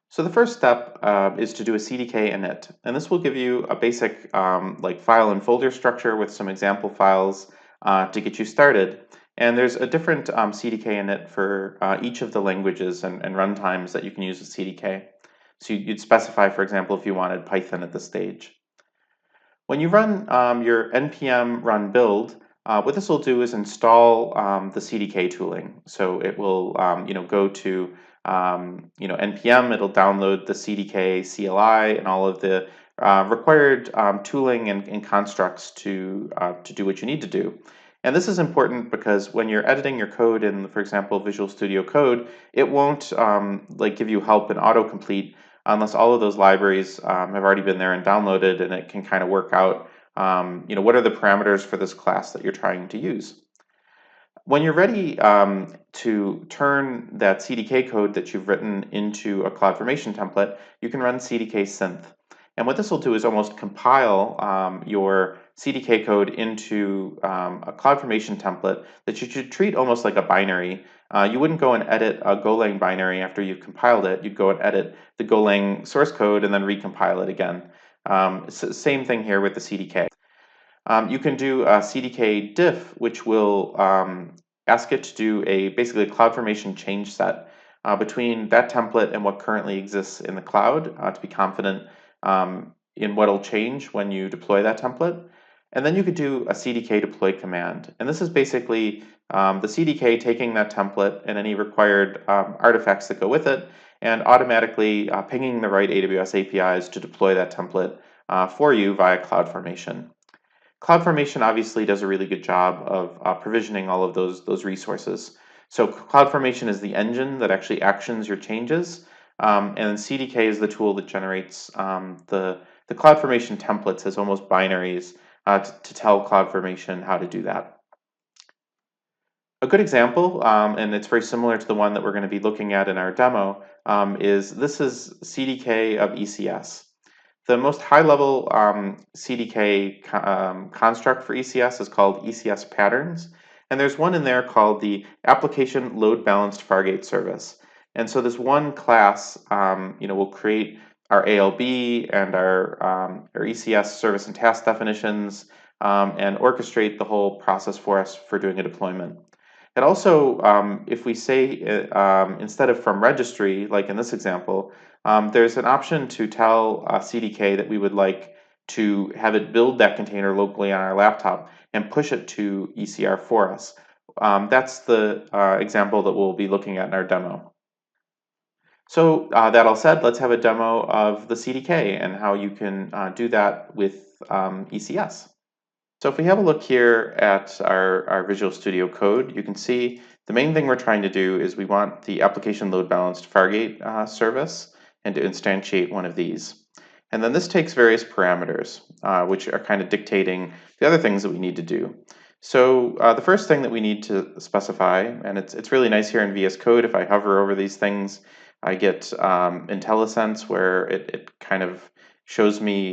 S1: So the first step is to do a CDK init, and this will give you a basic like file and folder structure with some example files to get you started. And there's a different CDK init for each of the languages and runtimes that you can use with CDK. So you'd specify, for example, if you wanted Python at this stage. When you run your npm run build, what this will do is install the CDK tooling. So it will, go to, npm. It'll download the CDK CLI and all of the required tooling and constructs to do what you need to do. And this is important because when you're editing your code in, for example, Visual Studio Code, it won't give you help in autocomplete unless all of those libraries have already been there and downloaded, and it can kind of work out, what are the parameters for this class that you're trying to use. When you're ready to turn that CDK code that you've written into a CloudFormation template, you can run CDK synth. And what this will do is almost compile your CDK code into a CloudFormation template that you should treat almost like a binary. You wouldn't go and edit a Golang binary after you've compiled it. You'd go and edit the Golang source code and then recompile it again. Same thing here with the CDK. You can do a CDK diff, which will ask it to do basically a CloudFormation change set between that template and what currently exists in the cloud to be confident in what will change when you deploy that template. And then you could do a CDK deploy command. And this is basically the CDK taking that template and any required artifacts that go with it and automatically pinging the right AWS APIs to deploy that template for you via CloudFormation. CloudFormation obviously does a really good job of provisioning all of those resources. So CloudFormation is the engine that actually actions your changes, and CDK is the tool that generates the CloudFormation templates as almost binaries to tell CloudFormation how to do that. A good example, and it's very similar to the one that we're going to be looking at in our demo, is CDK of ECS. The most high-level CDK construct for ECS is called ECS patterns, and there's one in there called the Application Load Balanced Fargate Service. And so this one class, will create our ALB and our ECS service and task definitions and orchestrate the whole process for us for doing a deployment. And also, if we say instead of from registry, like in this example, there's an option to tell CDK that we would like to have it build that container locally on our laptop and push it to ECR for us. That's the example that we'll be looking at in our demo. So that all said, let's have a demo of the CDK and how you can do that with ECS. So if we have a look here at our Visual Studio Code, you can see the main thing we're trying to do is we want the application load balanced Fargate service and to instantiate one of these. And then this takes various parameters, which are kind of dictating the other things that we need to do. So the first thing that we need to specify, and it's really nice here in VS Code, if I hover over these things, I get IntelliSense where it kind of shows me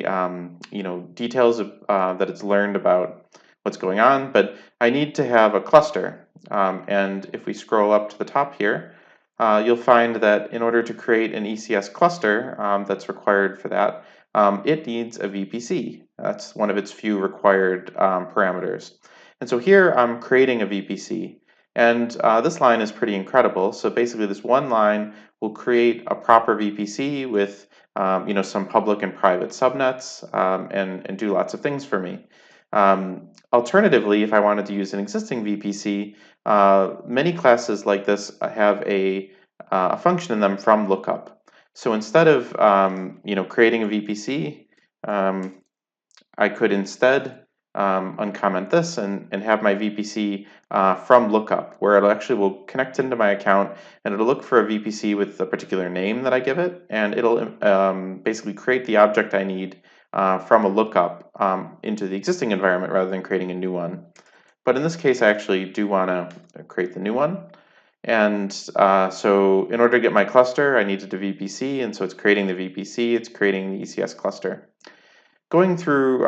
S1: details of, that it's learned about what's going on, but I need to have a cluster. And if we scroll up to the top here, you'll find that in order to create an ECS cluster that's required for that, it needs a VPC. That's one of its few required parameters. And so here I'm creating a VPC. And this line is pretty incredible. So basically this one line will create a proper VPC with some public and private subnets and do lots of things for me. Alternatively, if I wanted to use an existing VPC, many classes like this have a function in them from lookup. So instead of creating a VPC, I could instead uncomment this and have my VPC from lookup, where it actually will connect into my account and it'll look for a VPC with a particular name that I give it, and it'll basically create the object I need from a lookup into the existing environment rather than creating a new one. But in this case, I actually do want to create the new one. And so in order to get my cluster, I needed a VPC, and so it's creating the VPC, it's creating the ECS cluster. Going through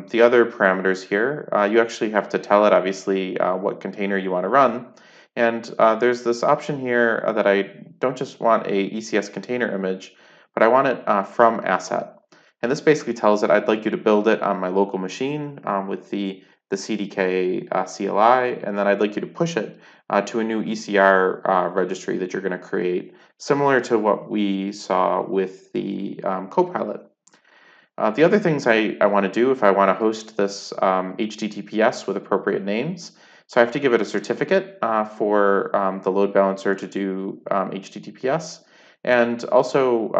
S1: the other parameters here, you actually have to tell it, obviously, what container you want to run. And there's this option here that I don't just want a ECS container image, but I want it from asset. And this basically tells it I'd like you to build it on my local machine with the CDK CLI, and then I'd like you to push it to a new ECR registry that you're going to create, similar to what we saw with the Copilot. The other things I want to do if I want to host this HTTPS with appropriate names, so I have to give it a certificate for the load balancer to do HTTPS, and also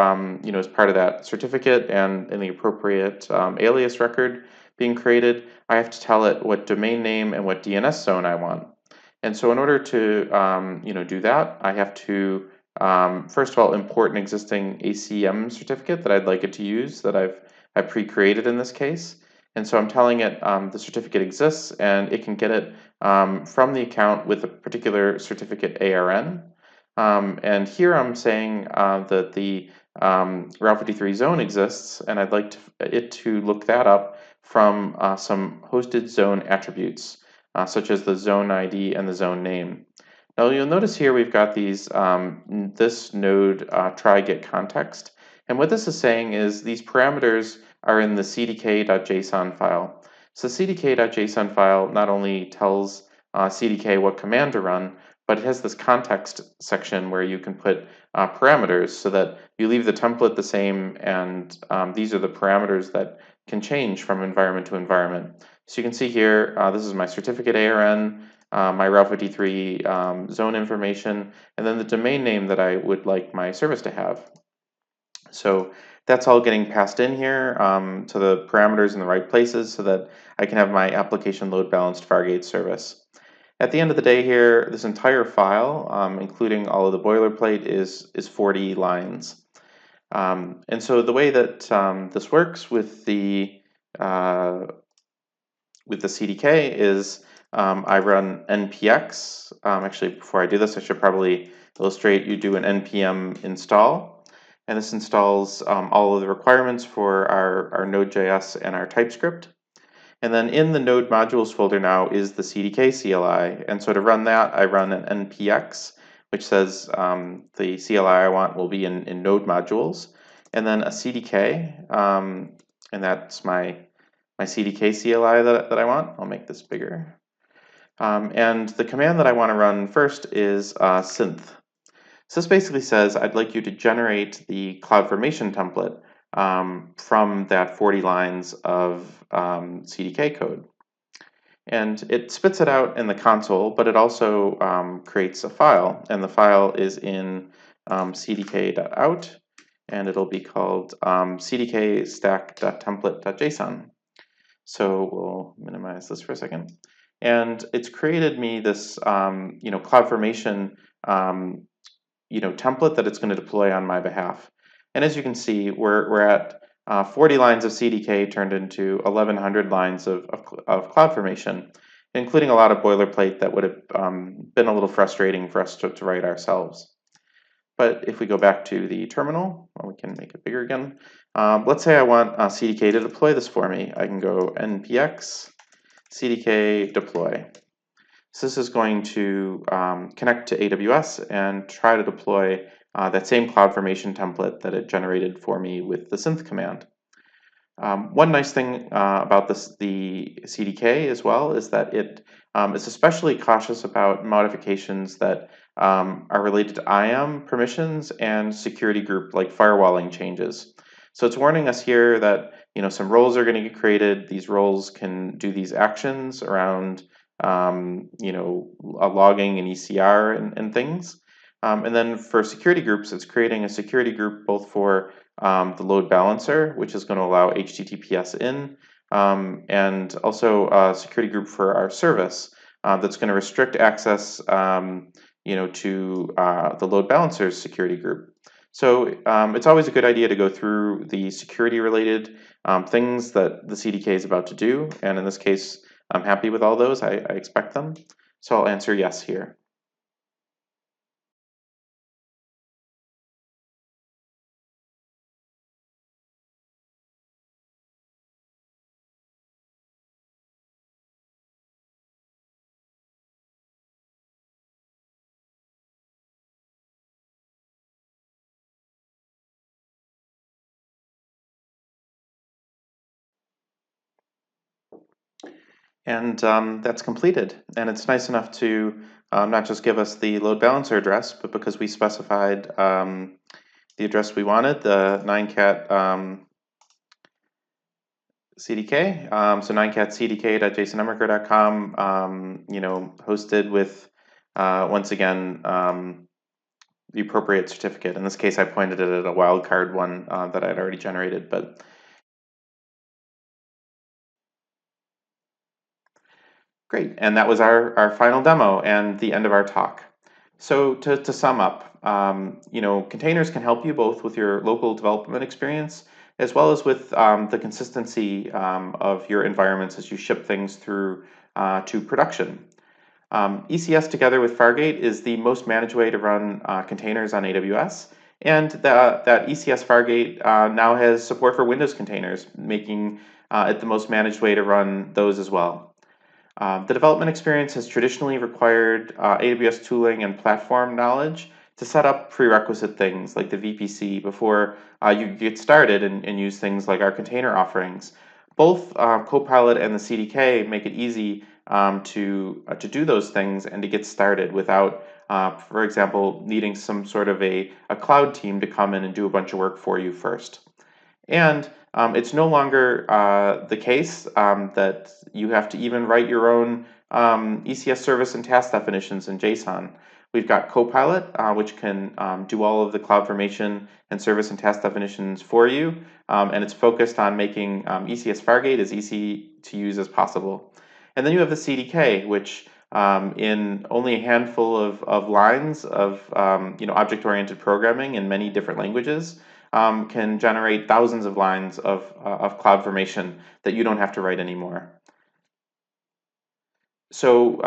S1: as part of that certificate and the appropriate alias record being created, I have to tell it what domain name and what DNS zone I want. And so in order to do that, I have to first of all import an existing ACM certificate that I'd like it to use that I've pre-created in this case. And so I'm telling it the certificate exists and it can get it from the account with a particular certificate ARN. And here I'm saying that the Route 53 zone exists, and I'd like it to look that up from some hosted zone attributes, such as the zone ID and the zone name. Now you'll notice here we've got these this node try get context. And what this is saying is these parameters are in the cdk.json file. So the cdk.json file not only tells CDK what command to run, but it has this context section where you can put parameters so that you leave the template the same, and these are the parameters that can change from environment to environment. So you can see here, this is my certificate ARN, my Route 53 zone information, and then the domain name that I would like my service to have. So that's all getting passed in here to the parameters in the right places so that I can have my application load balanced Fargate service. At the end of the day here, this entire file, including all of the boilerplate, is 40 lines. And so the way that this works with the CDK is I run npx. Actually, before I do this, I should probably illustrate you do an npm install. And this installs all of the requirements for our Node.js and our TypeScript. And then in the Node modules folder now is the CDK CLI. And so to run that, I run an npx, which says the CLI I want will be in Node modules. And then a CDK, and that's my CDK CLI that I want. I'll make this bigger. And the command that I want to run first is synth. So this basically says I'd like you to generate the CloudFormation template from that 40 lines of CDK code. And it spits it out in the console, but it also creates a file, and the file is in cdk.out, and it'll be called cdkstack.template.json. So we'll minimize this for a second. And it's created me this CloudFormation template that it's going to deploy on my behalf. And as you can see, we're at 40 lines of CDK turned into 1,100 lines of CloudFormation, including a lot of boilerplate that would have been a little frustrating for us to write ourselves. But if we go back to the terminal, we can make it bigger again. Let's say I want CDK to deploy this for me. I can go npx CDK deploy. So this is going to connect to AWS and try to deploy that same CloudFormation template that it generated for me with the synth command. One nice thing about the CDK as well is that it is especially cautious about modifications that are related to IAM permissions and security group like firewalling changes. So it's warning us here that some roles are going to get created. These roles can do these actions around logging and ECR and things. And then for security groups, it's creating a security group both for the load balancer, which is going to allow HTTPS in, and also a security group for our service that's going to restrict access to the load balancer's security group. So it's always a good idea to go through the security-related things that the CDK is about to do, and in this case, I'm happy with all those. I expect them, so I'll answer yes here. And that's completed. And it's nice enough to not just give us the load balancer address, but because we specified the address we wanted, the 9cat CDK, so 9catcdk.jasonemiker.com, hosted with, once again, the appropriate certificate. In this case, I pointed it at a wildcard one that I'd already generated, but great. And that was our final demo and the end of our talk. So to sum up, containers can help you both with your local development experience as well as with the consistency of your environments as you ship things through to production. ECS together with Fargate is the most managed way to run containers on AWS, and that ECS Fargate now has support for Windows containers, making it the most managed way to run those as well. The development experience has traditionally required AWS tooling and platform knowledge to set up prerequisite things like the VPC before you get started and use things like our container offerings. Both Copilot and the CDK make it easy to do those things and to get started without, for example, needing some sort of a cloud team to come in and do a bunch of work for you first. And it's no longer the case that you have to even write your own ECS service and task definitions in JSON. We've got Copilot, which can do all of the CloudFormation and service and task definitions for you, and it's focused on making ECS Fargate as easy to use as possible. And then you have the CDK, which in only a handful of lines of object-oriented programming in many different languages, can generate thousands of lines of CloudFormation that you don't have to write anymore. So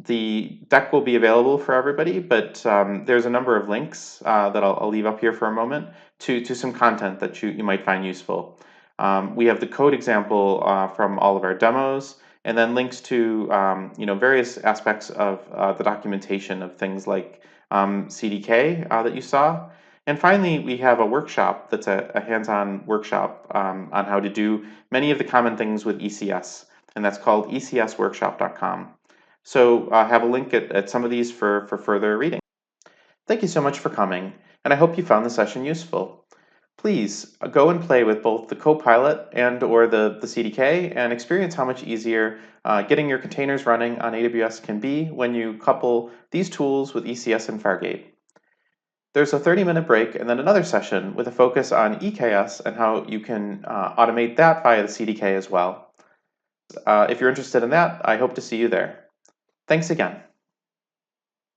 S1: the deck will be available for everybody, but there's a number of links that I'll leave up here for a moment to some content that you might find useful. We have the code example from all of our demos, and then links to various aspects of the documentation of things like CDK that you saw. And finally, we have a workshop that's a hands-on workshop on how to do many of the common things with ECS, and that's called ecsworkshop.com. So have a link at some of these for further reading. Thank you so much for coming, and I hope you found the session useful. Please go and play with both the Copilot and or the CDK and experience how much easier getting your containers running on AWS can be when you couple these tools with ECS and Fargate. There's a 30-minute break and then another session with a focus on EKS and how you can automate that via the CDK as well. If you're interested in that, I hope to see you there. Thanks again.